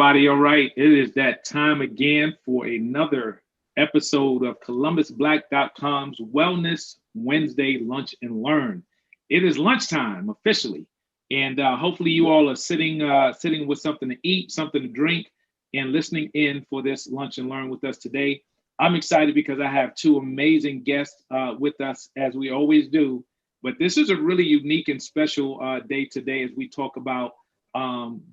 Everybody, all right. It is that time again for another episode of ColumbusBlack.com's Wellness Wednesday Lunch and Learn. It is lunchtime officially, and hopefully you all are sitting with something to eat, something to drink, and listening in for this lunch and learn with us today. I'm excited because I have two amazing guests with us as we always do. But this is a really unique and special day today as we talk about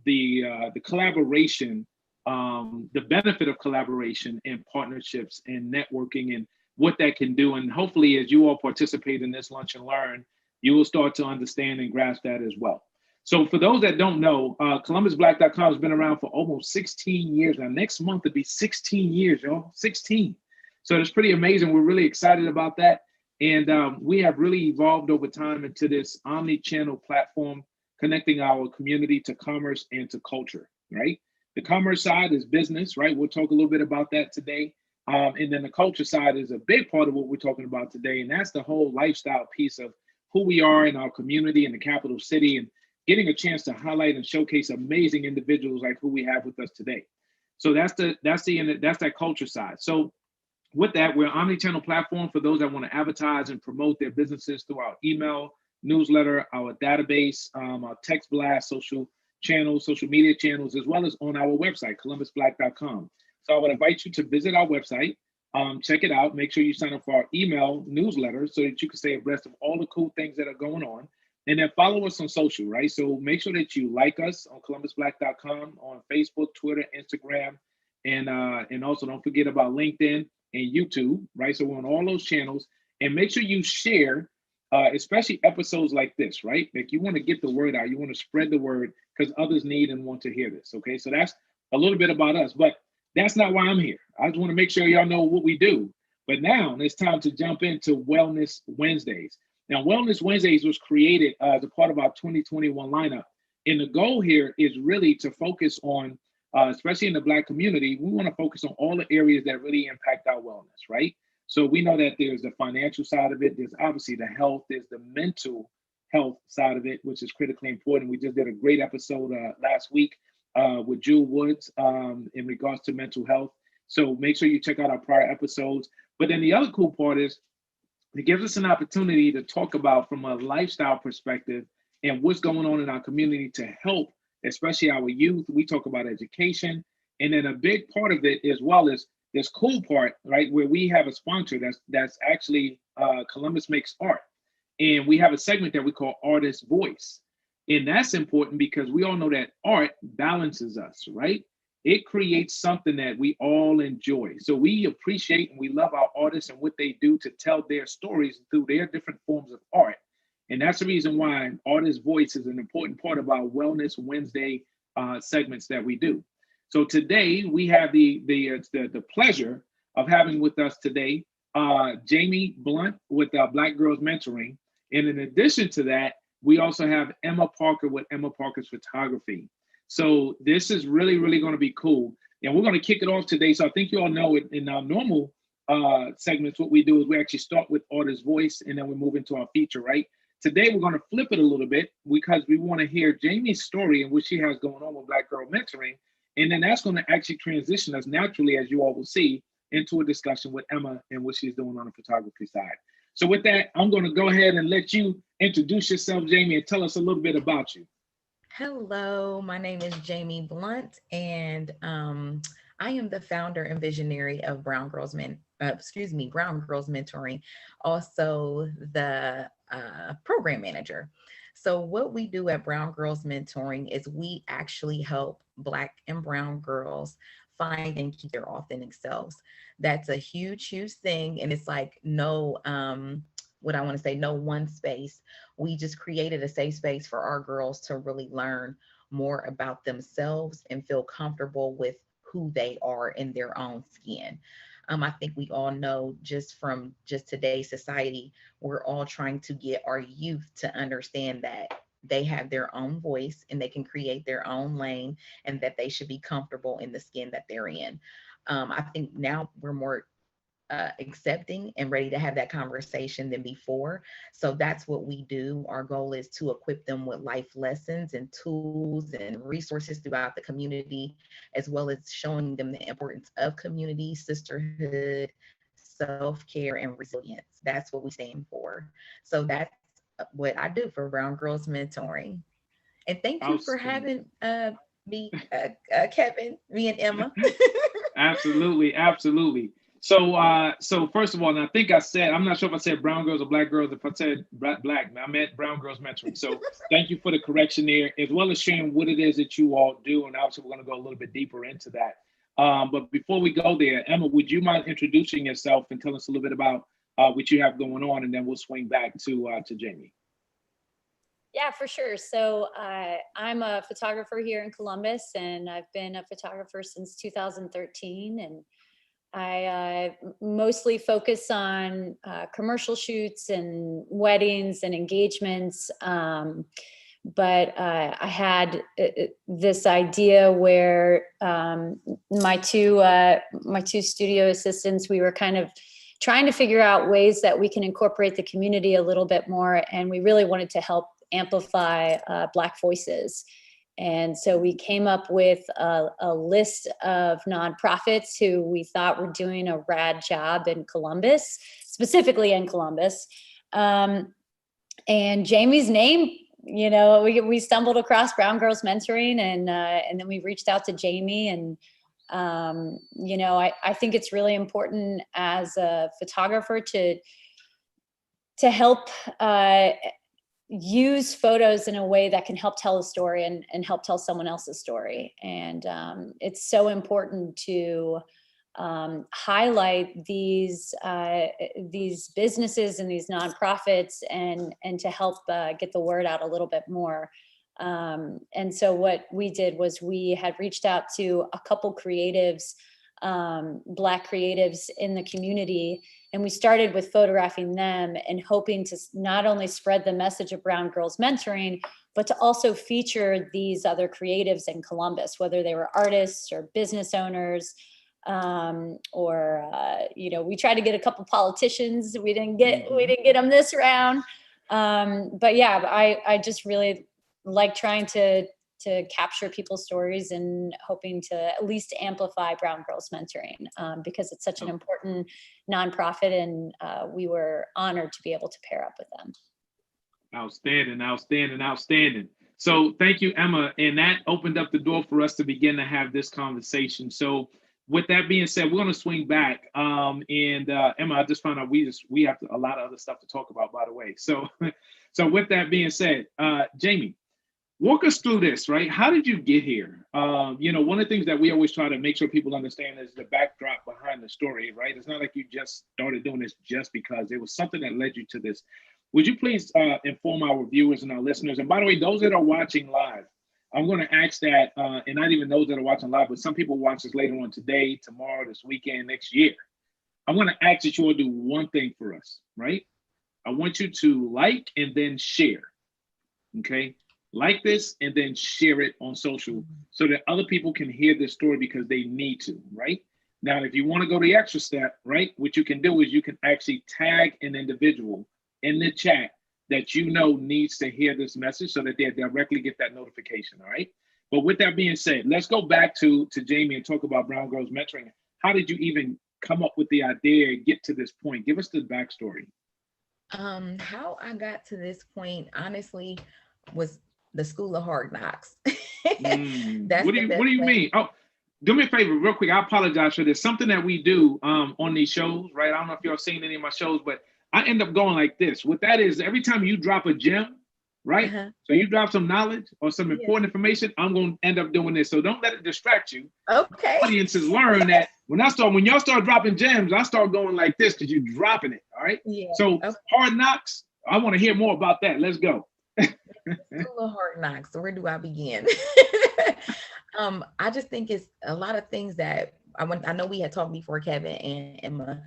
the collaboration, the benefit of collaboration and partnerships and networking and what that can do. And hopefully, as you all participate in this lunch and learn, you will start to understand and grasp that as well. So, for those that don't know, ColumbusBlack.com has been around for almost 16 years now. Next month it'll be 16 years, y'all. 16. So it's pretty amazing. We're really excited about that. And we have really evolved over time into this omni-channel platform connecting our community to commerce and to culture, right? The commerce side is business, right? We'll talk a little bit about that today. And then the culture side is a big part of what we're talking about today. And that's the whole lifestyle piece of who we are in our community in the capital city and getting a chance to highlight and showcase amazing individuals like who we have with us today. So that's that culture side. So with that, we're an omni-channel platform for those that want to advertise and promote their businesses through our email, newsletter, our database, our text blast, social channels, social media channels, as well as on our website, columbusblack.com. So I would invite you to visit our website, check it out, make sure you sign up for our email newsletter so that you can stay abreast of all the cool things that are going on. And then follow us on social, right? So make sure that you like us on columbusblack.com on Facebook, Twitter, Instagram, and also don't forget about LinkedIn and YouTube, right? So we're on all those channels. And make sure you share, especially episodes like this, right? Like you want to get the word out, you want to spread the word because others need and want to hear this. Okay, so that's a little bit about us, but that's not why I'm here. I just want to make sure y'all know what we do. But now it's time to jump into Wellness Wednesdays. Now, Wellness Wednesdays was created as a part of our 2021 lineup. And the goal here is really to focus on, especially in the Black community, we want to focus on all the areas that really impact our wellness, right? So we know that there's the financial side of it. There's obviously the health. There's the mental health side of it, which is critically important. We just did a great episode last week with Jewel Woods in regards to mental health. So make sure you check out our prior episodes. But then the other cool part is it gives us an opportunity to talk about from a lifestyle perspective and what's going on in our community to help, especially our youth. We talk about education. And then a big part of it as well is this cool part, right, where we have a sponsor that's actually Columbus Makes Art. And we have a segment that we call Artist Voice. And that's important because we all know that art balances us, right? It creates something that we all enjoy. So we appreciate and we love our artists and what they do to tell their stories through their different forms of art. And that's the reason why Artist Voice is an important part of our Wellness Wednesday segments that we do. So today we have the pleasure of having with us today Jamie Blunt with Black Girls Mentoring. And in addition to that, we also have Emma Parker with Emma Parker's Photography. So this is really, really going to be cool. And we're going to kick it off today. So I think you all know it in our normal segments, what we do is we actually start with Artist Voice and then we move into our feature, right? Today, we're going to flip it a little bit because we want to hear Jamie's story and what she has going on with Black Girl Mentoring. And then that's going to actually transition us naturally, as you all will see, into a discussion with Emma and what she's doing on the photography side. So with that, I'm going to go ahead and let you introduce yourself, Jamie, and tell us a little bit about you. Hello, my name is Jamie Blunt, and I am the founder and visionary of Brown Girls Mentoring, also the program manager. So, what we do at Brown Girls Mentoring is we actually help Black and Brown girls find and keep their authentic selves. That's a huge, huge thing, and it's like what I want to say, no one space. We just created a safe space for our girls to really learn more about themselves and feel comfortable with who they are in their own skin. I think we all know just from just today's society, we're all trying to get our youth to understand that they have their own voice and they can create their own lane and that they should be comfortable in the skin that they're in. I think now we're more accepting and ready to have that conversation than before. So that's what we do. Our goal is to equip them with life lessons and tools and resources throughout the community, as well as showing them the importance of community, sisterhood, self-care, and resilience. That's what we stand for. So that's what I do for Brown Girls Mentoring. And thank you for Outstanding. having me, Kevin, me and Emma. Absolutely, absolutely. So, so first of all, and I think I said, I'm not sure if I said brown girls or black girls. If I said black, I meant brown girls mentoring. So, thank you for the correction there, as well as sharing what it is that you all do. And obviously, we're going to go a little bit deeper into that. But before we go there, Emma, would you mind introducing yourself and tell us a little bit about what you have going on, and then we'll swing back to Jamie. Yeah, for sure. So I'm a photographer here in Columbus, and I've been a photographer since 2013. And I mostly focus on commercial shoots and weddings and engagements. But I had this idea where my two studio assistants, we were kind of trying to figure out ways that we can incorporate the community a little bit more, and we really wanted to help amplify Black voices. And so we came up with a list of nonprofits who we thought were doing a rad job in Columbus, specifically in Columbus. And Jamie's name, we stumbled across Brown Girls Mentoring, and then we reached out to Jamie. And I think it's really important as a photographer to help use photos in a way that can help tell a story and help tell someone else's story. And it's so important to highlight these businesses and these nonprofits and to help get the word out a little bit more. And so what we did was we had reached out to a couple creatives, Black creatives in the community. And we started with photographing them and hoping to not only spread the message of Brown Girls Mentoring, but to also feature these other creatives in Columbus, whether they were artists or business owners, we tried to get a couple politicians. We didn't get them this round. But yeah, I just really like trying to capture people's stories and hoping to at least amplify Brown Girls Mentoring because it's such an important nonprofit, and we were honored to be able to pair up with them. Outstanding. So thank you, Emma. And that opened up the door for us to begin to have this conversation. So with that being said, we're going to swing back. Emma, I just found out we have a lot of other stuff to talk about, by the way. So with that being said, Jamie, walk us through this, right? How did you get here? One of the things that we always try to make sure people understand is the backdrop behind the story, right? It's not like you just started doing this just because. There was something that led you to this. Would you please inform our viewers and our listeners? And by the way, those that are watching live, I'm going to ask that, and not even those that are watching live, but some people watch this later on today, tomorrow, this weekend, next year. I'm going to ask that you all do one thing for us, right? I want you to like and then share, okay? Like this and then share it on social so that other people can hear this story because they need to, right? Now, if you want to go the extra step, right, what you can do is you can actually tag an individual in the chat that needs to hear this message so that they directly get that notification, all right? But with that being said, let's go back to Jamie and talk about Brown Girls Mentoring. How did you even come up with the idea, get to this point? Give us the backstory. How I got to this point, honestly, was the School of Hard Knocks. What do you mean? Oh, do me a favor real quick. I apologize for this. Something that we do on these shows, right? I don't know if y'all seen any of my shows, but I end up going like this. What that is, every time you drop a gem, right? So you drop some knowledge or some important information, I'm going to end up doing this. So don't let it distract you. Okay. Audiences learn that when y'all start dropping gems, I start going like this because you're dropping it. All right. Yeah. So Hard Knocks, I want to hear more about that. Let's go. School of Hard Knocks. Where do I begin? I just think it's a lot of things that I know we had talked before, Kevin and Emma,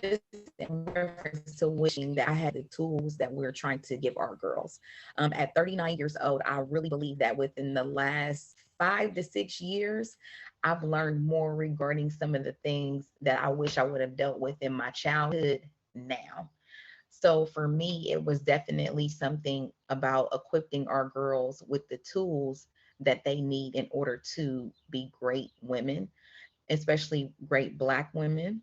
just in reference to wishing that I had the tools that we're trying to give our girls. At 39 years old, I really believe that within the last 5 to 6 years, I've learned more regarding some of the things that I wish I would have dealt with in my childhood now. So for me, it was definitely something about equipping our girls with the tools that they need in order to be great women, especially great Black women.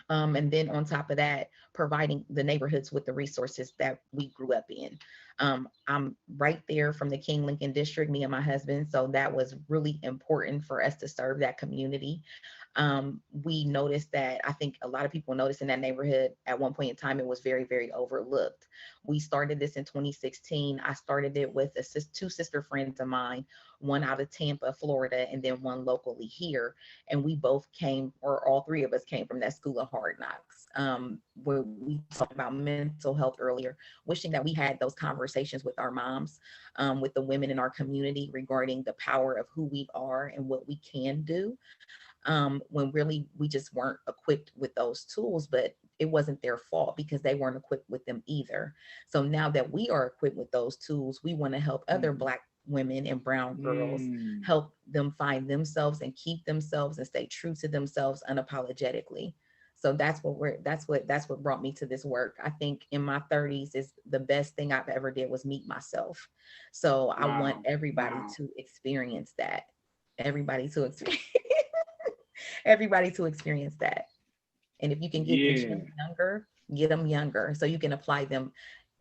And then on top of that, providing the neighborhoods with the resources that we grew up in. I'm right there from the King Lincoln District, me and my husband. So that was really important for us to serve that community. We noticed that I think a lot of people noticed in that neighborhood at one point in time, it was very, very overlooked. We started this in 2016. I started it with two sister friends of mine, one out of Tampa, Florida, and then one locally here. And we both came, or all three of us came from that school of hard knocks, where we talked about mental health earlier, wishing that we had those conversations with our moms, with the women in our community regarding the power of who we are and what we can do, when really we just weren't equipped with those tools, but it wasn't their fault because they weren't equipped with them either. So now that we are equipped with those tools, we want to help other Black women and brown girls, help them find themselves and keep themselves and stay true to themselves unapologetically. So that's what brought me to this work. I think in my 30s is the best thing I've ever did was meet myself. So I want everybody to experience that. Everybody to experience everybody to experience that. And if you can get the gems younger, get them younger so you can apply them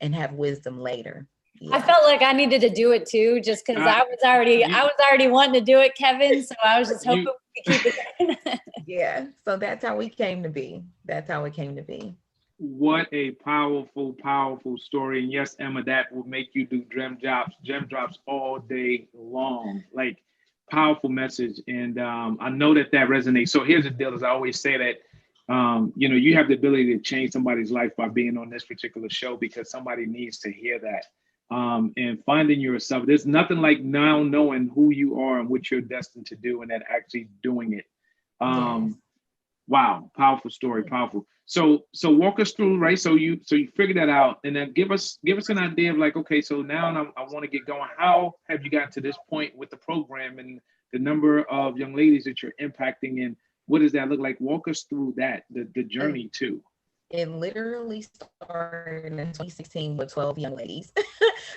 and have wisdom later. Yeah. I felt like I needed to do it too, just because I was already wanting to do it, Kevin. So I was just hoping we could keep it going. Yeah. So that's how we came to be. That's how it came to be. What a powerful, powerful story. And yes, Emma, that will make you do gem drops all day long. Like, powerful message. And I know that resonates. So here's the deal, as I always say that, you have the ability to change somebody's life by being on this particular show because somebody needs to hear that. And finding yourself. There's nothing like now knowing who you are and what you're destined to do and then actually doing it. Yes. Wow, powerful story, powerful. So walk us through, right? So you figured that out, and then give us an idea of like, okay, so now I want to get going. How have you gotten to this point with the program and the number of young ladies that you're impacting, and what does that look like? Walk us through that, the journey too. It literally started in 2016 with 12 young ladies,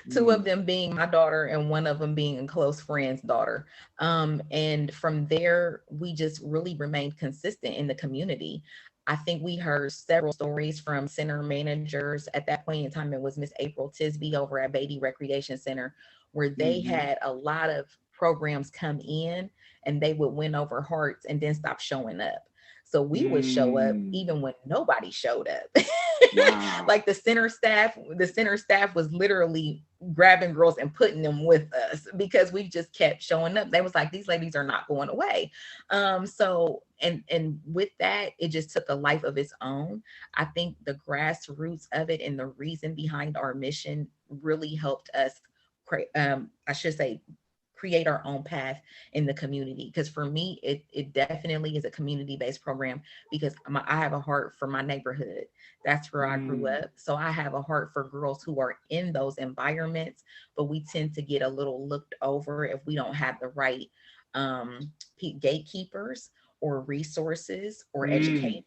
two of them being my daughter and one of them being a close friend's daughter. And from there, we just really remained consistent in the community. I think we heard several stories from center managers. At that point in time, it was Miss April Tisby over at Beatty Recreation Center, where they had a lot of programs come in and they would win over hearts and then stop showing up. So we would show up even when nobody showed up. Wow. Like the center staff was literally grabbing girls and putting them with us because we just kept showing up. They was like, these ladies are not going away. So with that, it just took a life of its own. I think the grassroots of it and the reason behind our mission really helped us create our own path in the community. Because for me, it definitely is a community-based program because I have a heart for my neighborhood. That's where I grew up. So I have a heart for girls who are in those environments, but we tend to get a little looked over if we don't have the right gatekeepers or resources or education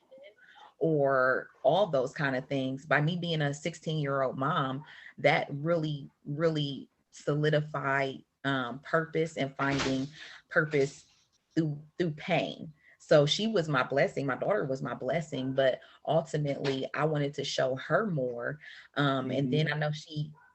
or all those kind of things. By me being a 16-year-old mom, that really, really solidified purpose and finding purpose through pain. So she was my blessing. My daughter was my blessing, but ultimately I wanted to show her more. And then I know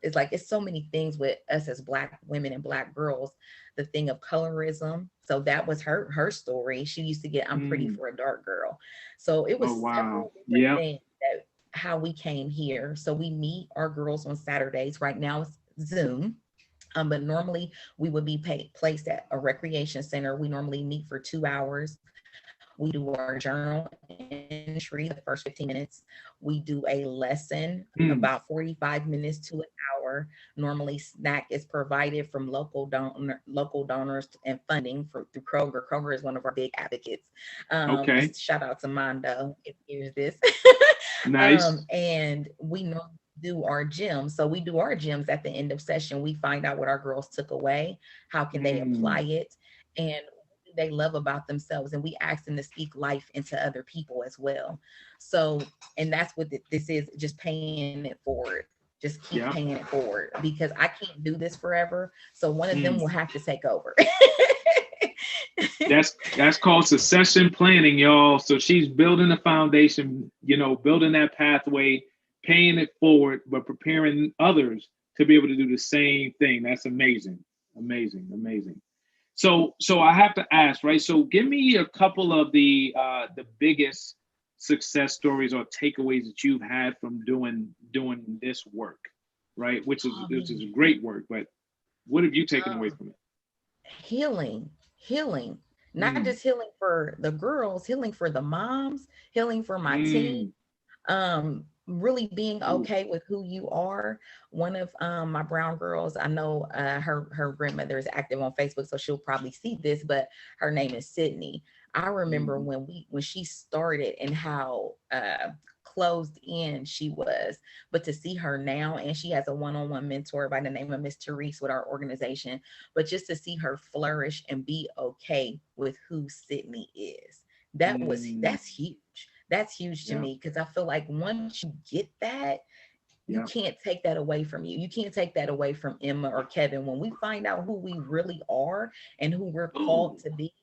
it's so many things with us as Black women and Black girls, the thing of colorism. So that was her story. She used to get, I'm pretty for a dark girl. So it was several different things that how we came here. So we meet our girls on Saturdays. Right now it's Zoom. But normally we would be placed at a recreation center. We normally meet for 2 hours. We do our journal entry the first 15 minutes. We do a lesson about 45 minutes to an hour. Normally snack is provided from local donors and funding through Kroger. Kroger is one of our big advocates. Shout out to Mondo if you hears this. Nice. And we do our gyms. So we do our gyms at the end of session. We find out what our girls took away. How can they apply it? and what do they love about themselves, and we ask them to speak life into other people as well. So, and that's what this is, just paying it forward. Just keep Yeah. paying it forward, because I can't do this forever. So one of them will Mm. have to take over. That's called succession planning, y'all. So she's building a foundation, building that pathway, paying it forward, but preparing others to be able to do the same thing. That's amazing. Amazing, amazing. So I have to ask, right? So give me a couple of the biggest success stories or takeaways that you've had from doing this work, right? Which is great work, but what have you taken away um, from it? healing, not Mm, just healing for the girls, healing for the moms, healing for my team. mm, Really being ooh, okay with who you are. One of my brown girls, I know her grandmother is active on Facebook, so she'll probably see this, but her name is Sydney. I remember mhm, when she started and how closed in she was, but to see her now, and she has a one-on-one mentor by the name of Miss Therese with our organization, but just to see her flourish and be okay with who Sydney is, mm, that's huge. That's huge to yeah, me, because I feel like once you get that, you yeah. can't take that away from you. You can't take that away from Emma or Kevin. When we find out who we really are and who we're called Ooh, to be,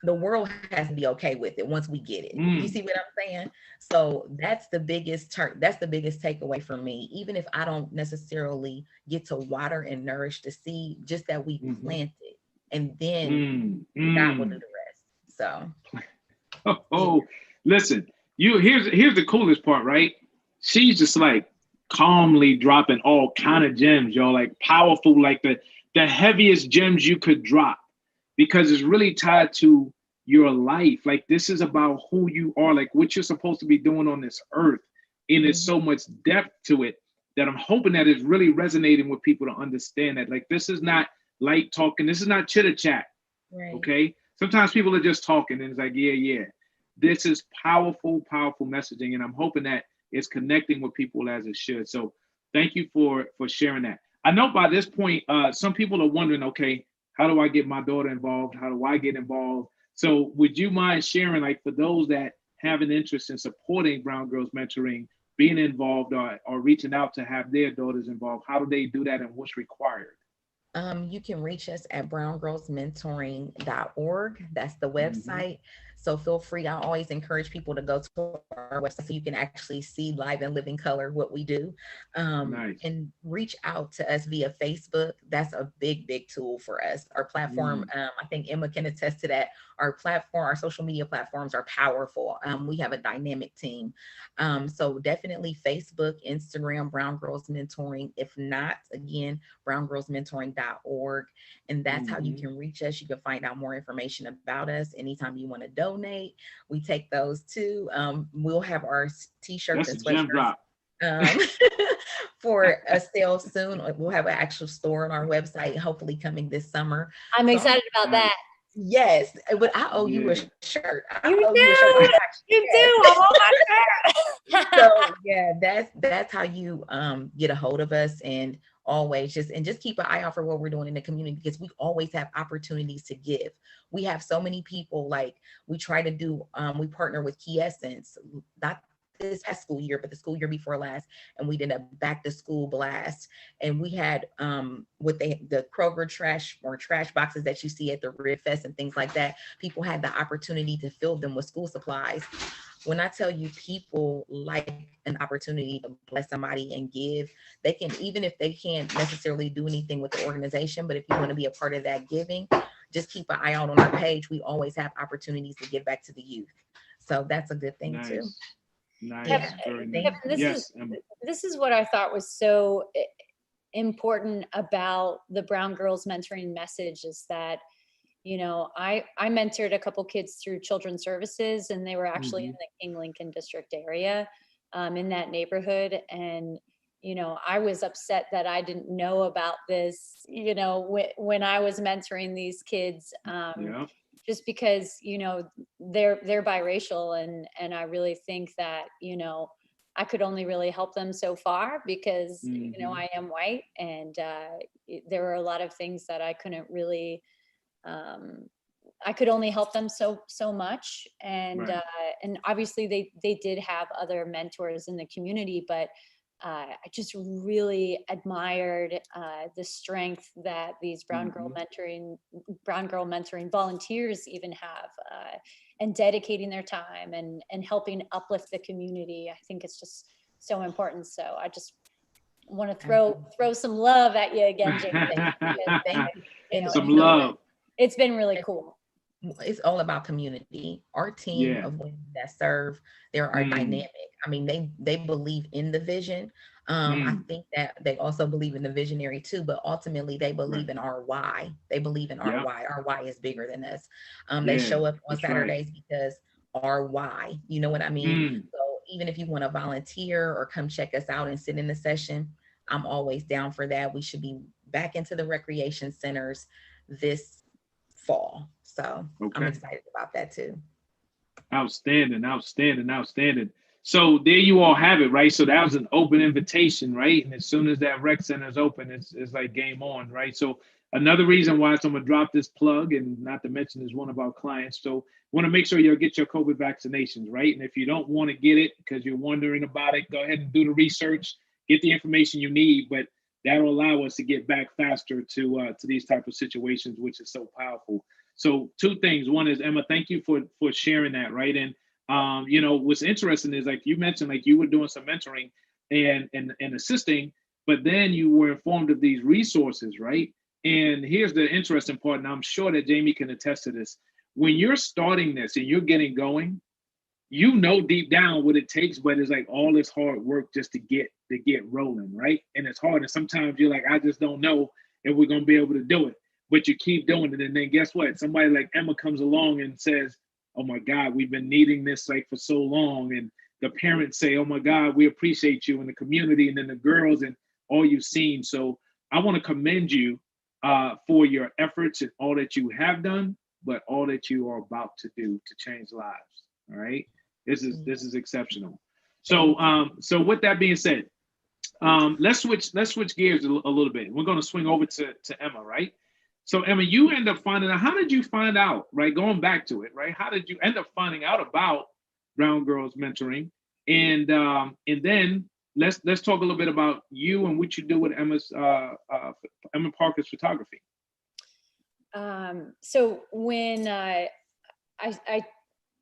the world has to be okay with it once we get it. You see mm, what I'm saying? So that's the biggest takeaway for me. Even if I don't necessarily get to water and nourish the seed, just that we mhm, planted, and then mm, God will do mm. the rest. So Oh, yeah. oh, listen, here's the coolest part, right? She's just like calmly dropping all kind of gems, y'all, like powerful, like the heaviest gems you could drop, because it's really tied to your life. Like this is about who you are, like what you're supposed to be doing on this earth. And there's Mhm. so much depth to it that I'm hoping that is really resonating with people to understand that. Like this is not light talking, this is not chitter chat. Right. Okay. Sometimes people are just talking and it's like, yeah, yeah. This is powerful, powerful messaging. And I'm hoping that it's connecting with people as it should. So thank you for sharing that. I know by this point, some people are wondering, okay, how do I get my daughter involved? How do I get involved? So would you mind sharing, like for those that have an interest in supporting Brown Girls Mentoring, being involved or reaching out to have their daughters involved, how do they do that and what's required? You can reach us at browngirlsmentoring.org. That's the Mm-hmm. website. So feel free. I always encourage people to go to our website so you can actually see live and living color what we do. Nice. And reach out to us via Facebook. That's a big, big tool for us. Our platform, Mm, I think Emma can attest to that. Our platform, our social media platforms are powerful. We have a dynamic team. So definitely Facebook, Instagram, Brown Girls Mentoring. If not, again, browngirlsmentoring.org. And that's how you mm-hmm. can reach us. You can find out more information about us anytime you want to donate. We take those too. We'll have our t-shirts That's and a gem sweatshirts drop. um, for a sale soon. We'll have an actual store on our website, hopefully coming this summer. I'm So excited about Nice. that. yes, but I owe you a Yeah. shirt. I owe You you a shirt. I do. actually, You yes. do. I want my shirt. So yeah, that's how you get a hold of us, and always just keep an eye out for what we're doing in the community, because we always have opportunities to give. We have so many people, like we try to do we partner with Key Essence, not this past school year, but the school year before last, and we did a back to school blast, and we had with the Kroger trash or trash boxes that you see at the Red Fest and things like that. People had the opportunity to fill them with school supplies. When I tell you, people like an opportunity to bless somebody and give, they can, even if they can't necessarily do anything with the organization, but if you want to be a part of that giving, just keep an eye out on our page. We always have opportunities to give back to the youth. So that's a good thing too. Nice. Nice. Yeah. Kevin, Very nice. Thank Kevin, you. Yes, Emma. this is what I thought was so important about the Brown Girls Mentoring message is that, you know, I mentored a couple kids through Children's Services, and they were actually in Mm-hmm. the King Lincoln District area, in that neighborhood. And, you know, I was upset that I didn't know about this, you know, when I was mentoring these kids, Yeah. just because, you know, they're biracial, and I really think that, you know, I could only really help them so far because, you know, Mm-hmm. I am white, and there were a lot of things that I couldn't really I could only help them so much. And Right. and obviously they did have other mentors in the community, but I just really admired the strength that these brown girl mentoring volunteers even have, and dedicating their time and helping uplift the community. I think it's just so important. So I just want to throw some love at you again, Jamie. Because, Thank you. you know, And Some you know, love. it's been really cool. it's all about community. Our team Yeah. of women that serve, they are dynamic. I mean, they believe in the vision. I think that they also believe in the visionary too, but ultimately they believe Right. in our why. They believe in our Yeah. why. Our why is bigger than us. They Yeah. show up on That's right. Saturdays because our why, you know what I mean? Mm. So even if you want to volunteer or come check us out and sit in the session, I'm always down for that. We should be back into the recreation centers this fall. So I'm Okay. excited about that too. Outstanding, outstanding, outstanding. So there you all have it, right? So that was an open invitation, right? And as soon as that rec center is open, it's like game on, right? So another reason why I'm gonna drop this plug, and not to mention is one of our clients. So want to make sure you'll get your COVID vaccinations, right? And if you don't want to get it because you're wondering about it, go ahead and do the research, get the information you need. But that'll allow us to get back faster to these type of situations, which is so powerful. So two things. One is, Emma, thank you for sharing that, right? And you know, what's interesting is, like you mentioned, like you were doing some mentoring and assisting, but then you were informed of these resources, right? And here's the interesting part, and I'm sure that Jamie can attest to this. When you're starting this and you're getting going, you know deep down what it takes, but it's like all this hard work just to get rolling, right? And it's hard. And sometimes you're like, I just don't know if we're gonna be able to do it. But you keep doing it. And then guess what? Somebody like Emma comes along and says, oh my God, we've been needing this like for so long. And the parents say, oh my God, we appreciate you, in the community, and then the girls and all you've seen. So I want to commend you for your efforts and all that you have done, but all that you are about to do to change lives. All right. This is exceptional. So so with that being said, let's switch gears a little bit. We're going to swing over to Emma, right? So Emma, you end up finding out. How did you find out? Right, going back to it, right? How did you end up finding out about Brown Girls Mentoring? And then let's talk a little bit about you and what you do with Emma Parker's photography. So when I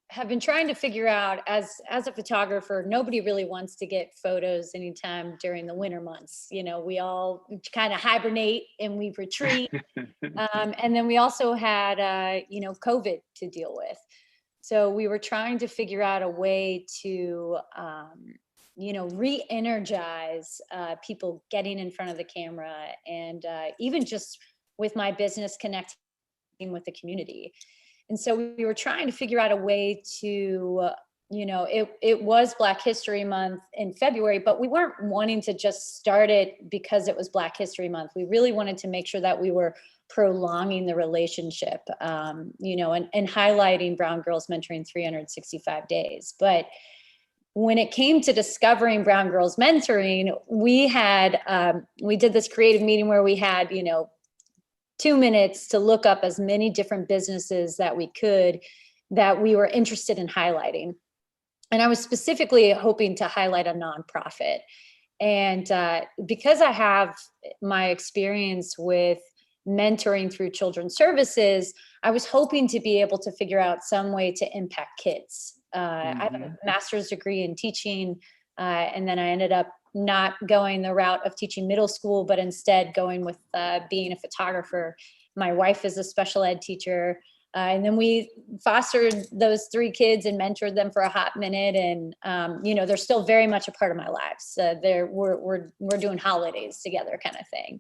have been trying to figure out, as a photographer, nobody really wants to get photos anytime during the winter months. You know, we all kind of hibernate and we retreat. And then we also had, you know, COVID to deal with. So we were trying to figure out a way to, you know, re-energize people getting in front of the camera, and even just with my business, connecting with the community. And so we were trying to figure out a way to, you know, it was Black History Month in February, but we weren't wanting to just start it because it was Black History Month. We really wanted to make sure that we were prolonging the relationship, you know, and highlighting Brown Girls Mentoring 365 days. But when it came to discovering Brown Girls Mentoring, we did this creative meeting where we had, you know, 2 minutes to look up as many different businesses that we could, that we were interested in highlighting. And I was specifically hoping to highlight a nonprofit. And because I have my experience with mentoring through children's services, I was hoping to be able to figure out some way to impact kids. I have a master's degree in teaching, and then I ended up not going the route of teaching middle school, but instead going with being a photographer. My wife is a special ed teacher. And then we fostered those 3 kids and mentored them for a hot minute. And, you know, they're still very much a part of my life. So we're doing holidays together, kind of thing.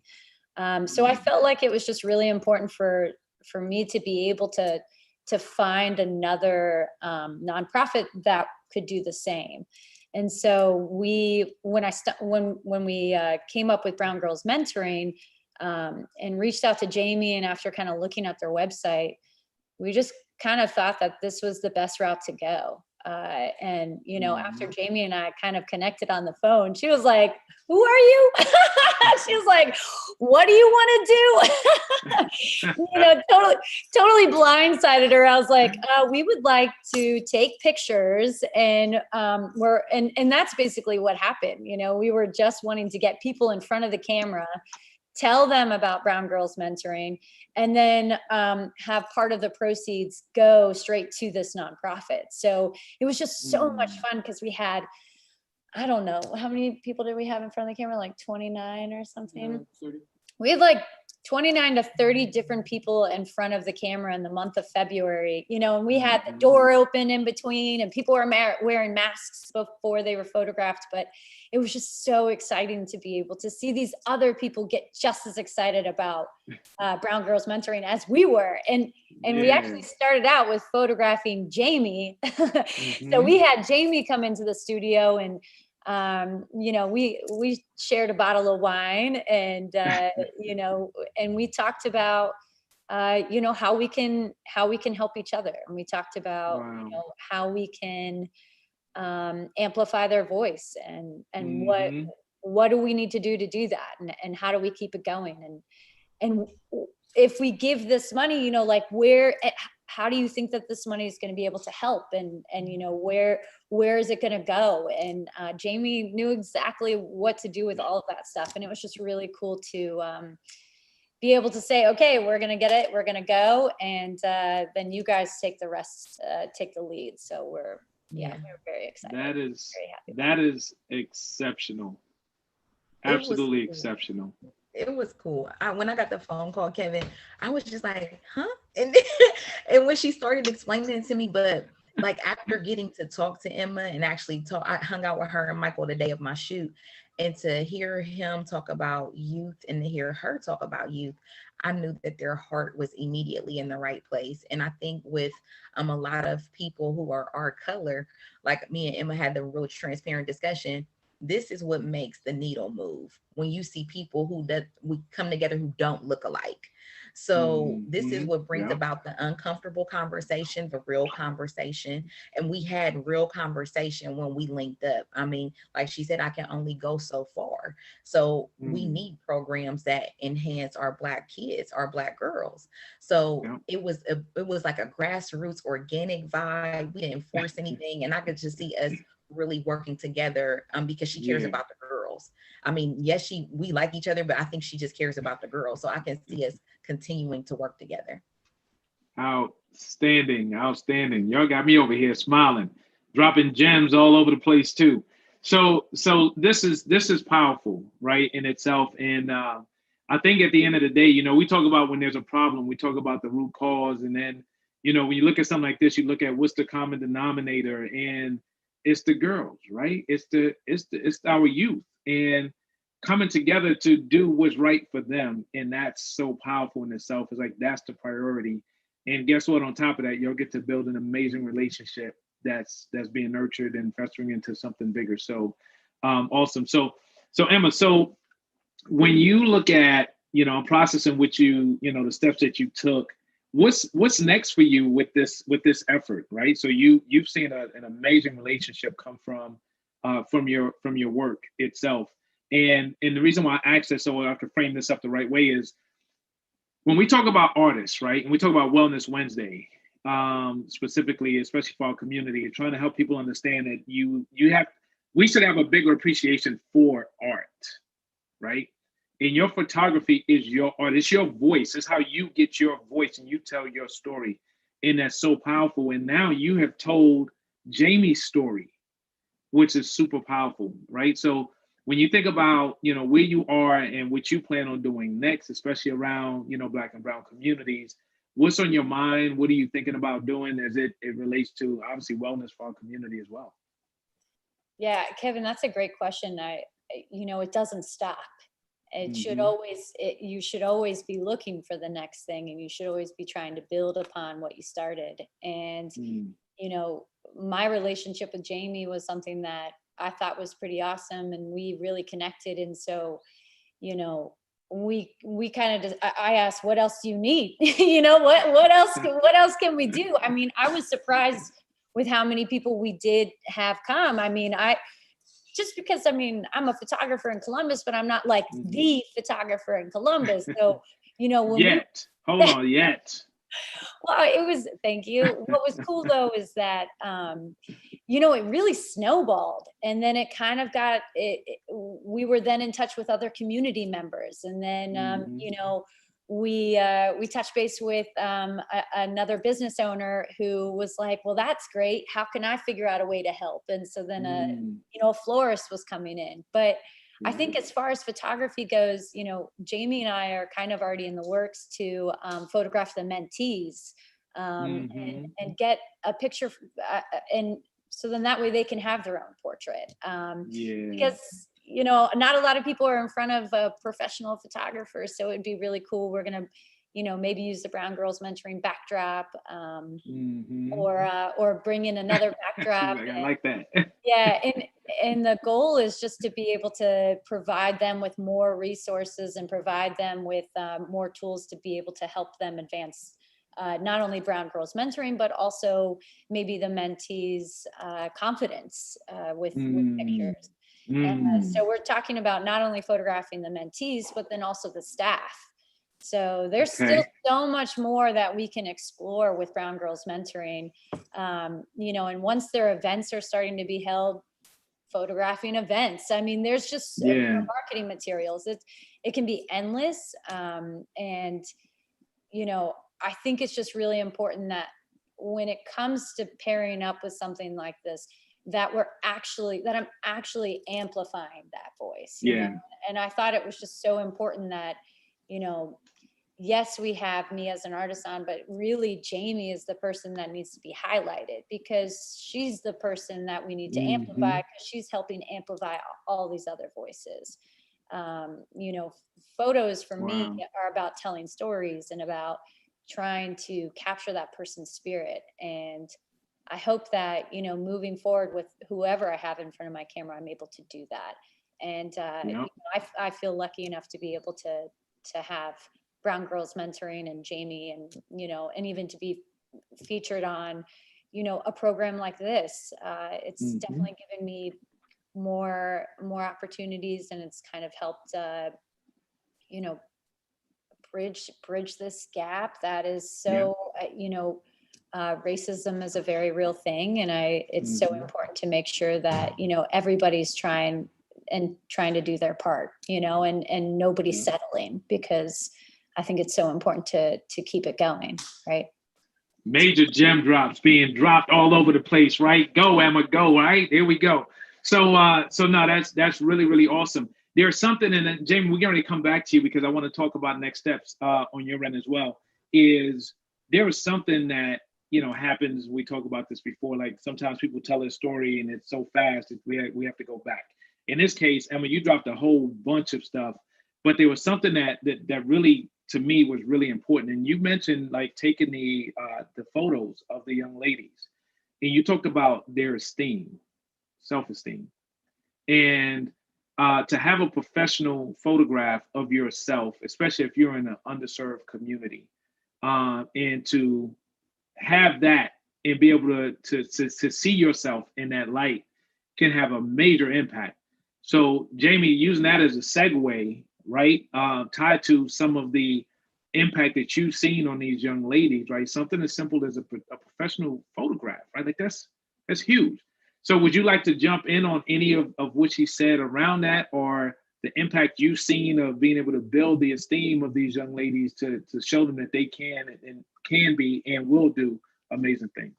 So I felt like it was just really important for me to be able to find another nonprofit that could do the same. And so when we came up with Brown Girls Mentoring, and reached out to Jamie, and after kind of looking at their website, we just kind of thought that this was the best route to go. And, you know, after Mhm. Jamie and I kind of connected on the phone, she was like, who are you? She was like, what do you want to do? You know, totally blindsided her. I was like, we would like to take pictures, and and that's basically what happened. You know, we were just wanting to get people in front of the camera, tell them about Brown Girls Mentoring, and then have part of the proceeds go straight to this nonprofit. So it was just so much fun because we had, I don't know, how many people did we have in front of the camera? Like 29 or something? We had like 29 to 30 different people in front of the camera in the month of February, you know, and we had the door open in between, and people were wearing masks before they were photographed. But it was just so exciting to be able to see these other people get just as excited about Brown Girls Mentoring as we were. And we actually started out with photographing Jamie. So we had Jamie come into the studio, and you know, we shared a bottle of wine, and you know, and we talked about you know, how we can help each other, and we talked about you know, how we can amplify their voice, and what do we need to do that, and how do we keep it going, and if we give this money, you know, like how do you think that this money is going to be able to help, and you know, where is it going to go? And Jamie knew exactly what to do with all of that stuff, and it was just really cool to be able to say, okay, we're going to get it, we're going to go, and then you guys take the rest, take the lead. So we're very excited. That is exceptional. Absolutely exceptional. It was cool. When I got the phone call, Kevin, I was just like, huh? And and when she started explaining it to me, but like after getting to talk to Emma and actually talk, I hung out with her and Michael the day of my shoot, and to hear him talk about youth and to hear her talk about youth, I knew that their heart was immediately in the right place. And I think with a lot of people who are our color, like me and Emma had the real transparent discussion, this is what makes the needle move when you see people who that we come together who don't look alike. So this is what brings about the uncomfortable conversation, the real conversation. And we had real conversation when we linked up. I mean, like she said, I can only go so far. So we need programs that enhance our Black kids, our Black girls. So it was like a grassroots organic vibe. We didn't force anything. And I could just see us really working together because she cares about the girls. I mean, yes, we like each other, but I think she just cares about the girls. So I can see us continuing to work together. Outstanding. Y'all got me over here smiling, dropping gems all over the place too. So this is powerful, right, in itself. And I think at the end of the day, you know, we talk about when there's a problem, we talk about the root cause, and then, you know, when you look at something like this, you look at what's the common denominator, and it's the girls, right? It's our youth, and coming together to do what's right for them. And that's so powerful in itself. It's like, that's the priority. And guess what? On top of that, you'll get to build an amazing relationship that's being nurtured and festering into something bigger. So awesome. So Emma, so when you look at, you know, processing with you know, the steps that you took, what's next for you with this effort, right? So you've seen an amazing relationship come from your work itself. And the reason why I asked that, so I could frame this up the right way, is when we talk about artists, right, and we talk about Wellness Wednesday, specifically, especially for our community, trying to help people understand that we should have a bigger appreciation for art, right? And your photography is your art. It's your voice. It's how you get your voice and you tell your story. And that's so powerful. And now you have told Jamie's story, which is super powerful, right? So when you think about, you know, where you are and what you plan on doing next, especially around, you know, Black and Brown communities, what's on your mind? What are you thinking about doing as it relates to, obviously, wellness for our community as well? Yeah, Kevin, that's a great question. You know, it doesn't stop. It should always, you should always be looking for the next thing, and you should always be trying to build upon what you started. And, you know, my relationship with Jamie was something that I thought was pretty awesome, and we really connected. And so, you know, we kind of, I asked, what else do you need? You know, what else can we do? I mean, I was surprised with how many people we did have come. I mean, just because, I mean, I'm a photographer in Columbus, but I'm not like the photographer in Columbus. So, you know, when Hold on, yet. Well, it was, thank you. What was cool though is that, you know, it really snowballed, and then it kind of got, we were then in touch with other community members. And then, you know, we touched base with another business owner who was like, well, that's great. How can I figure out a way to help? And so then, you know, a florist was coming in. But I think as far as photography goes, you know, Jamie and I are kind of already in the works to photograph the mentees and get a picture. And so then that way they can have their own portrait. Because, you know, not a lot of people are in front of a professional photographer. So it'd be really cool. We're going to, you know, maybe use the Brown Girls Mentoring backdrop or bring in another backdrop. I like that. Yeah. And the goal is just to be able to provide them with more resources and provide them with more tools to be able to help them advance not only Brown Girls Mentoring, but also maybe the mentees' confidence with pictures. And so we're talking about not only photographing the mentees, but then also the staff. So there's still so much more that we can explore with Brown Girls Mentoring. You know, and once their events are starting to be held, photographing events. I mean, there's just marketing materials. It can be endless. And, you know, I think it's just really important that when it comes to pairing up with something like this, that I'm actually amplifying that voice. You know? And I thought it was just so important that, you know, yes, we have me as an artist on, but really Jamie is the person that needs to be highlighted, because she's the person that we need to amplify, because she's helping amplify all these other voices. You know, photos for me are about telling stories and about trying to capture that person's spirit. And I hope that, you know, moving forward with whoever I have in front of my camera, I'm able to do that. And you know, I feel lucky enough to be able to have Brown Girls Mentoring and Jamie, and, you know, and even to be featured on, you know, a program like this. It's definitely given me more opportunities, and it's kind of helped, you know, bridge this gap that is so, you know, racism is a very real thing. And it's so important to make sure that, you know, everybody's trying to do their part, you know, and nobody's settling, because I think it's so important to keep it going, right? Major gem drops being dropped all over the place, right? Go, Emma, go, right? Here we go. So no, that's really, really awesome. There's something, and Jamie, we're going to come back to you because I want to talk about next steps on your end as well. Is there is something that, you know, happens, we talked about this before, like sometimes people tell their story and it's so fast that we have to go back. In this case, Emma, you dropped a whole bunch of stuff, but there was something that really, to me, was really important. And you mentioned like taking the photos of the young ladies, and you talked about their esteem, self-esteem, and to have a professional photograph of yourself, especially if you're in an underserved community, and to have that and be able to see yourself in that light can have a major impact. So Jamie, using that as a segue, right, tied to some of the impact that you've seen on these young ladies, right? Something as simple as a professional photograph, right? Like that's huge. So would you like to jump in on any of what she said around that, or the impact you've seen of being able to build the esteem of these young ladies to show them that they can be and will do amazing things?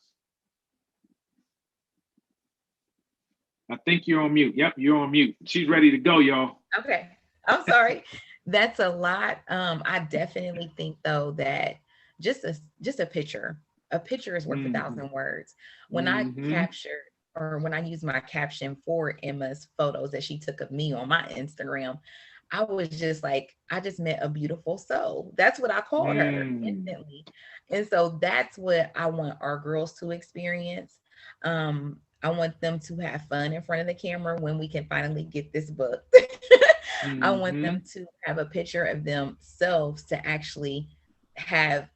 I think you're on mute. Yep, you're on mute. She's ready to go, y'all. Okay, I'm sorry. That's a lot. I definitely think though that just a picture is worth 1,000 words. When I captured, or when I used my caption for Emma's photos that she took of me on my Instagram, I was just like, I just met a beautiful soul. That's what I called her instantly. And so that's what I want our girls to experience. I want them to have fun in front of the camera when we can finally get this booked. I want them to have a picture of themselves to actually have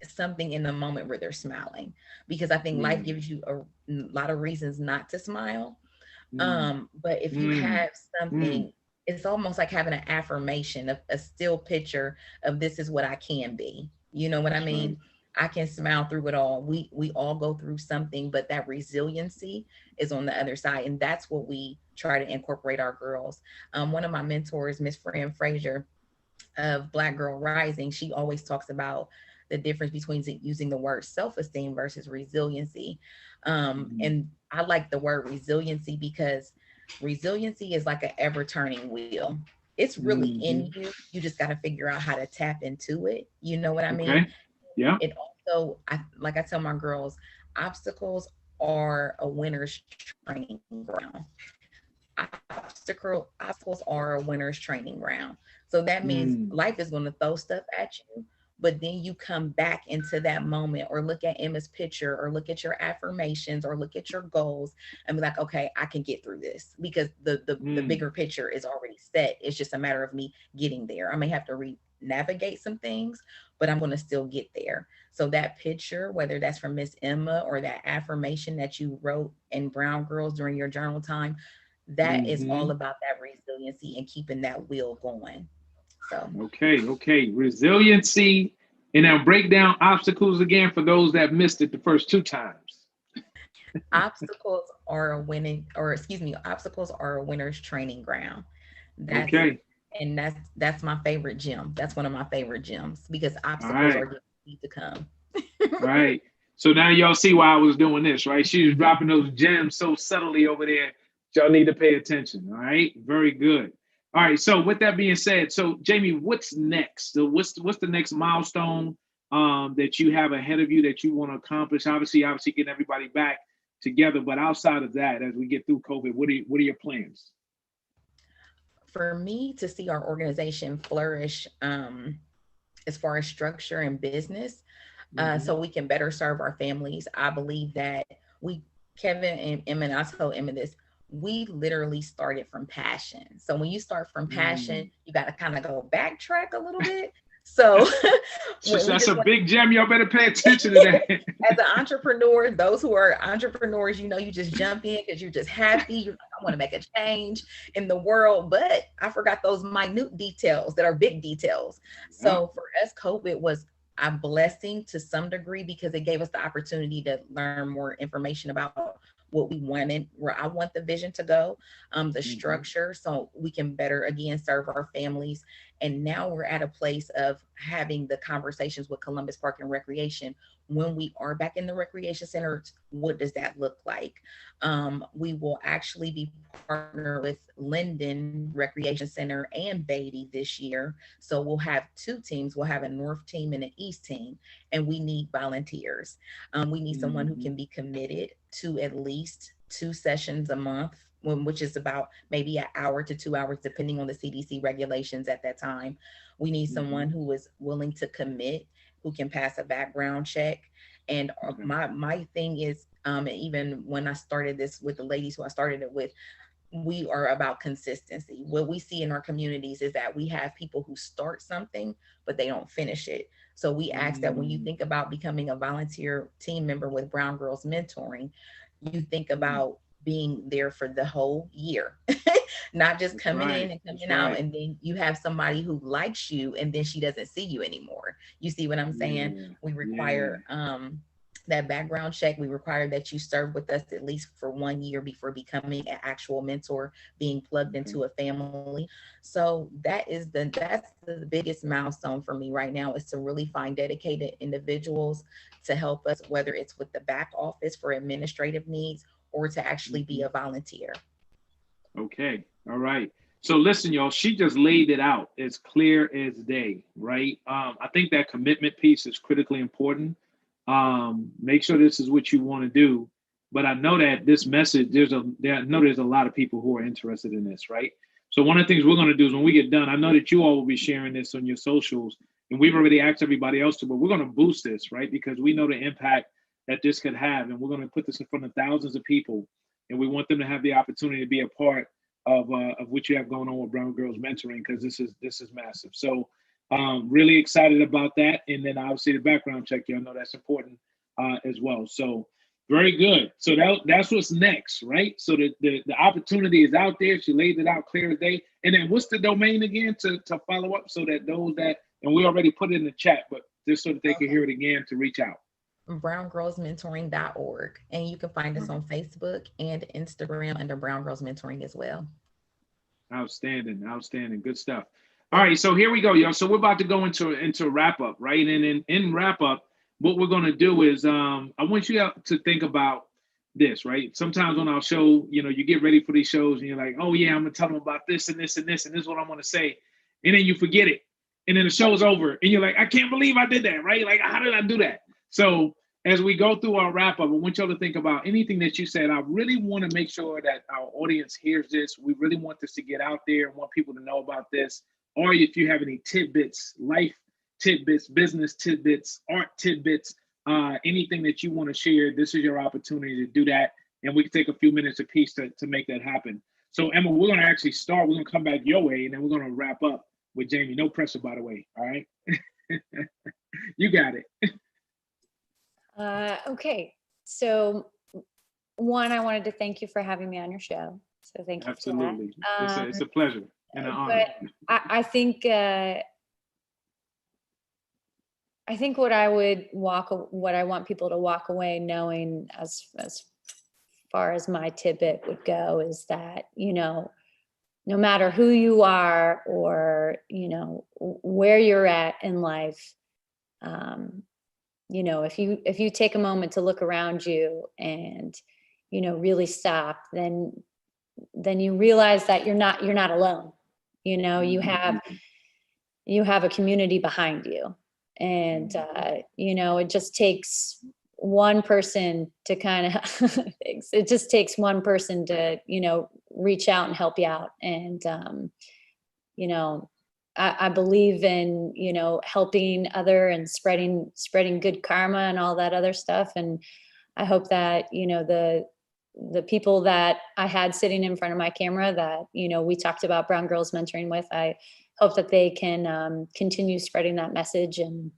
something in the moment where they're smiling, because I think life gives you a lot of reasons not to smile. But if you have something, it's almost like having an affirmation, a still picture of this is what I can be. You know what I That's mean? right. I can smile through it all. We all go through something, but that resiliency is on the other side, and that's what we try to incorporate our girls. One of my mentors, Miss Fran Frazier of Black Girl Rising, she always talks about the difference between using the word self-esteem versus resiliency. And I like the word resiliency because resiliency is like an ever-turning wheel. It's really in you. You just got to figure out how to tap into it. You know what I mean? Okay. Yeah. It also, like I tell my girls, obstacles are a winner's training ground. Obstacles are a winner's training ground. So that means life is going to throw stuff at you, but then you come back into that moment, or look at Emma's picture, or look at your affirmations, or look at your goals, and be like, okay, I can get through this, because the bigger picture is already set. It's just a matter of me getting there. I may have to navigate some things, but I'm going to still get there. So that picture, whether that's from Miss Emma or that affirmation that you wrote in Brown Girls during your journal time, that is all about that resiliency and keeping that wheel going. So Okay. Resiliency. And now break down obstacles again for those that missed it the first two times. obstacles are a winner's training ground. That's Okay. and that's my favorite gym. That's one of my favorite gyms, because All obstacles right. are need to come. All right. So now y'all see why I was doing this, right? She was dropping those gems so subtly over there. Y'all need to pay attention. All right. Very good. All right. So with that being said, so Jamie, what's next? So what's the next milestone that you have ahead of you that you want to accomplish? Obviously getting everybody back together. But outside of that, as we get through COVID, what are your plans? For me to see our organization flourish, as far as structure and business, so we can better serve our families. I believe that Kevin and Emma, and I told Emma this, we literally started from passion. So when you start from passion, you got to kind of go backtrack a little bit. So when we That's just a went, big gem. Y'all better pay attention to that. as an entrepreneur, those who are entrepreneurs, you just jump in because you're just happy. You're like, I want to make a change in the world. But I forgot those minute details that are big details. Yeah. So for us, COVID was a blessing to some degree, because it gave us the opportunity to learn more information about what we wanted, where I want the vision to go, the structure, so we can better again serve our families. And now we're at a place of having the conversations with Columbus Park and Recreation. When we are back in the recreation center, what does that look like? We will actually be partnered with Linden Recreation Center and Beatty this year. So we'll have two teams. We'll have a North team and an East team, and we need volunteers. We need someone who can be committed to at least 2 sessions a month, which is about maybe an hour to 2 hours, depending on the CDC regulations at that time. We need someone who is willing to commit, who can pass a background check. And my thing is, even when I started this with the ladies who I started it with, we are about consistency. What we see in our communities is that we have people who start something, but they don't finish it. So we ask that when you think about becoming a volunteer team member with Brown Girls Mentoring, you think about being there for the whole year, not just coming in and coming out. And then you have somebody who likes you and then she doesn't see you anymore. You see what I'm saying? We require that background check. We require that you serve with us at least for 1 year before becoming an actual mentor, being plugged into a family. So that's the biggest milestone for me right now, is to really find dedicated individuals to help us, whether it's with the back office for administrative needs or to actually be a volunteer. Okay. All right. So listen, y'all, she just laid it out as clear as day, right? I think that commitment piece is critically important. Make sure this is what you want to do. But I know that this message, there's a lot of people who are interested in this, right? So one of the things we're going to do is when we get done, I know that you all will be sharing this on your socials, and we've already asked everybody else to, but we're going to boost this, right? Because we know the impact that this could have, and we're going to put this in front of thousands of people, and we want them to have the opportunity to be a part of what you have going on with Brown Girls Mentoring, because this is massive. So Really excited about that. And then obviously the background check, y'all know that's important as well. So very good. So that's what's next, right? So the opportunity is out there. She laid it out clear as day. And then what's the domain again to follow up so that those that, and we already put it in the chat, but just so that they can hear it again to reach out. browngirlsmentoring.org. And you can find us on Facebook and Instagram under Brown Girls Mentoring as well. Outstanding. Good stuff. All right, so here we go, y'all. So we're about to go into wrap up, right? And in wrap up, what we're gonna do is I want you to think about this, right? Sometimes on our show, you get ready for these shows and you're like, oh yeah, I'm gonna tell them about this and this and this, and this is what I'm gonna say. And then you forget it. And then the show's over and you're like, I can't believe I did that, right? Like, how did I do that? So as we go through our wrap up, I want y'all to think about anything that you said. I really want to make sure that our audience hears this. We really want this to get out there and want people to know about this. Or if you have any tidbits, life tidbits, business tidbits, art tidbits, anything that you want to share, this is your opportunity to do that. And we can take a few minutes apiece to make that happen. So Emma, we're going to actually start. We're going to come back your way, and then we're going to wrap up with Jamie. No pressure, by the way. All right. You got it. Okay. So one, I wanted to thank you for having me on your show. So thank you. Absolutely. For that. It's a pleasure and an honor. But I think what I want people to walk away knowing as far as my tidbit would go is that, no matter who you are or, where you're at in life, if you take a moment to look around you and, really stop, then you realize that you're not alone. You have a community behind you. And, it just takes one person to it just takes one person to, reach out and help you out. And, I believe in, helping other and spreading good karma and all that other stuff. And I hope that, the people that I had sitting in front of my camera that, we talked about Brown Girls Mentoring with, I hope that they can continue spreading that message and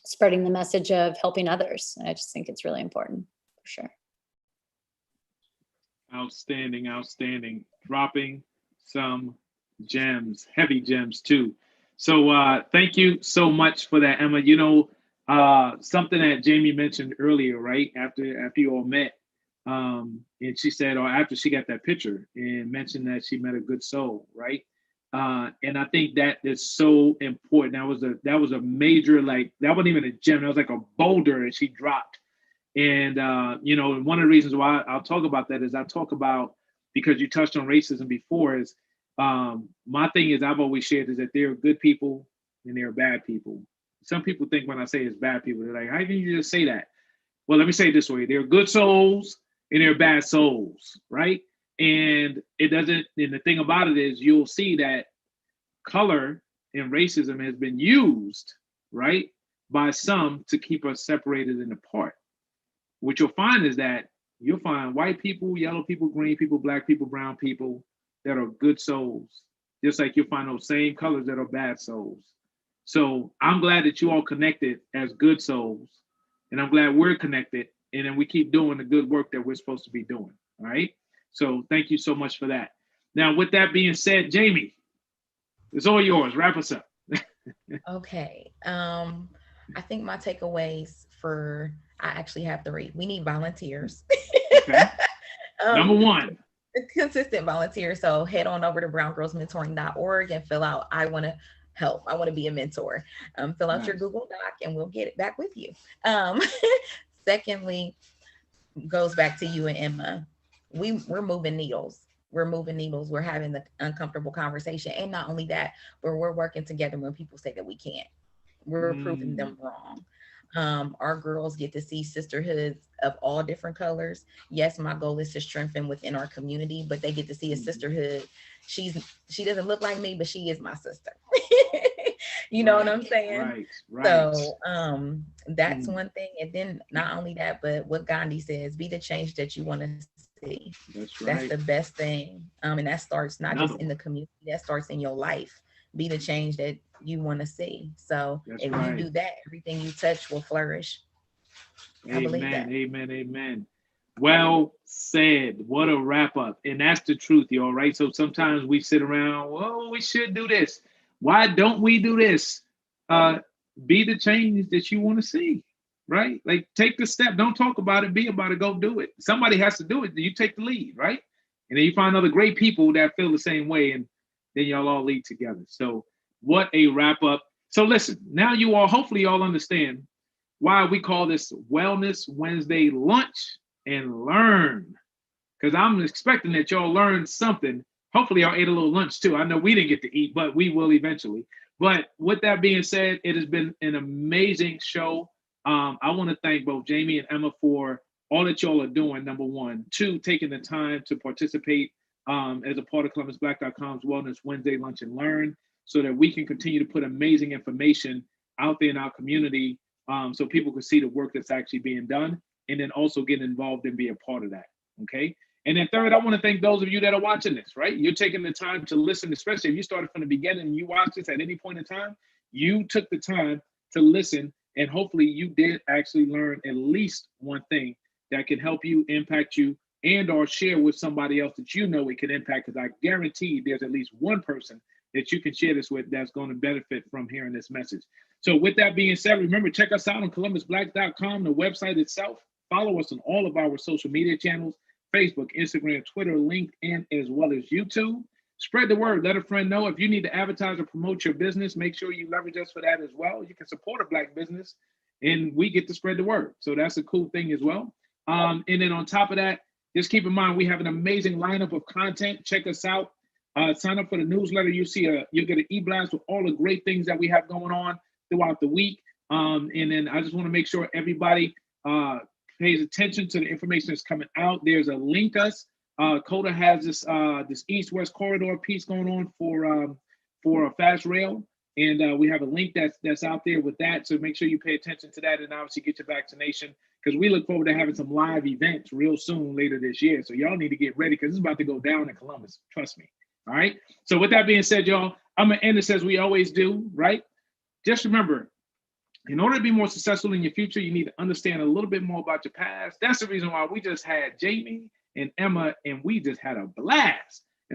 spreading the message of helping others. I just think it's really important, for sure. Outstanding. Dropping some gems, heavy gems too. So thank you so much for that, Emma. Something that Jamie mentioned earlier, right? After you all met, and she said, or after she got that picture and mentioned that she met a good soul, right? And I think that is so important. That was a major, like, that wasn't even a gem. That was like a boulder that she dropped. And, one of the reasons why I'll talk about that is because you touched on racism before, is my thing is I've always shared is that there are good people and there are bad people. Some people think when I say it's bad people, they're like, how can you just say that? Well, let me say it this way. There are good souls and there are bad souls, right? And and the thing about it is you'll see that color and racism has been used, right, by some to keep us separated and apart. What you'll find is that you'll find white people, yellow people, green people, black people, brown people that are good souls, just like you'll find those same colors that are bad souls. So I'm glad that you all connected as good souls, and I'm glad we're connected, and then we keep doing the good work that we're supposed to be doing, all right? So thank you so much for that. Now, with that being said, Jamie, it's all yours. Wrap us up. Okay. I think my takeaways I actually have 3. We need volunteers. Okay. Number 1. Consistent volunteers. So head on over to browngirlsmentoring.org and fill out, I want to help. I want to be a mentor. Fill out your Google Doc and we'll get it back with you. Secondly, goes back to you and Emma. We're moving needles. We're having the uncomfortable conversation. And not only that, but we're working together when people say that we can't. We're proving them wrong. Our girls get to see sisterhoods of all different colors. Yes, my goal is to strengthen within our community, but they get to see a sisterhood. She doesn't look like me, but she is my sister. You know what I'm saying? Right. So that's one thing. And then not only that, but what Gandhi says, be the change that you want to see. That's the best thing. And that starts not just in the community, that starts in your life. Be the change that you want to see. So That's if right. you do that, everything you touch will flourish. I believe that. Amen. Amen. Amen. Well said. What a wrap up. And that's the truth, y'all, right? So sometimes we sit around, well, we should do this. Why don't we do this? Uh, be the change that you want to see, right? Like take the step. Don't talk about it. Be about it. Go do it. Somebody has to do it. You take the lead, right? And then you find other great people that feel the same way, and then y'all all lead together. So what a wrap up. So listen, now you all, hopefully y'all understand why we call this Wellness Wednesday Lunch and Learn. Because I'm expecting that y'all learned something. Hopefully, y'all ate a little lunch too. I know we didn't get to eat, but we will eventually. But with that being said, it has been an amazing show. I want to thank both Jamie and Emma for all that y'all are doing, number one. Two, taking the time to participate as a part of ColumbusBlack.com's Wellness Wednesday Lunch and Learn so that we can continue to put amazing information out there in our community so people can see the work that's actually being done and then also get involved and be a part of that. Okay. And then third, I want to thank those of you that are watching this, right? You're taking the time to listen, especially if you started from the beginning and you watched this at any point in time, you took the time to listen and hopefully you did actually learn at least one thing that can help you, impact you, and or share with somebody else that you know it can impact, because I guarantee there's at least one person that you can share this with that's going to benefit from hearing this message. So with that being said, remember, check us out on ColumbusBlack.com, the website itself. Follow us on all of our social media channels, Facebook, Instagram, Twitter, LinkedIn, as well as YouTube. Spread the word. Let a friend know. If you need to advertise or promote your business, make sure you leverage us for that as well. You can support a Black business, and we get to spread the word. So that's a cool thing as well. And then on top of that, just keep in mind, we have an amazing lineup of content. Check us out. Sign up for the newsletter. You'll get an e-blast with all the great things that we have going on throughout the week. And then I just want to make sure everybody pays attention to the information that's coming out. There's a link us. COTA has this east-west corridor piece going on for a fast rail. And we have a link that's out there with that. So make sure you pay attention to that and obviously get your vaccination, because we look forward to having some live events real soon later this year. So y'all need to get ready, because it's about to go down in Columbus. Trust me. All right. So with that being said, y'all, I'm going to end this as we always do, right? Just remember, in order to be more successful in your future, you need to understand a little bit more about your past. That's the reason why we just had Jamie and Emma, and we just had a blast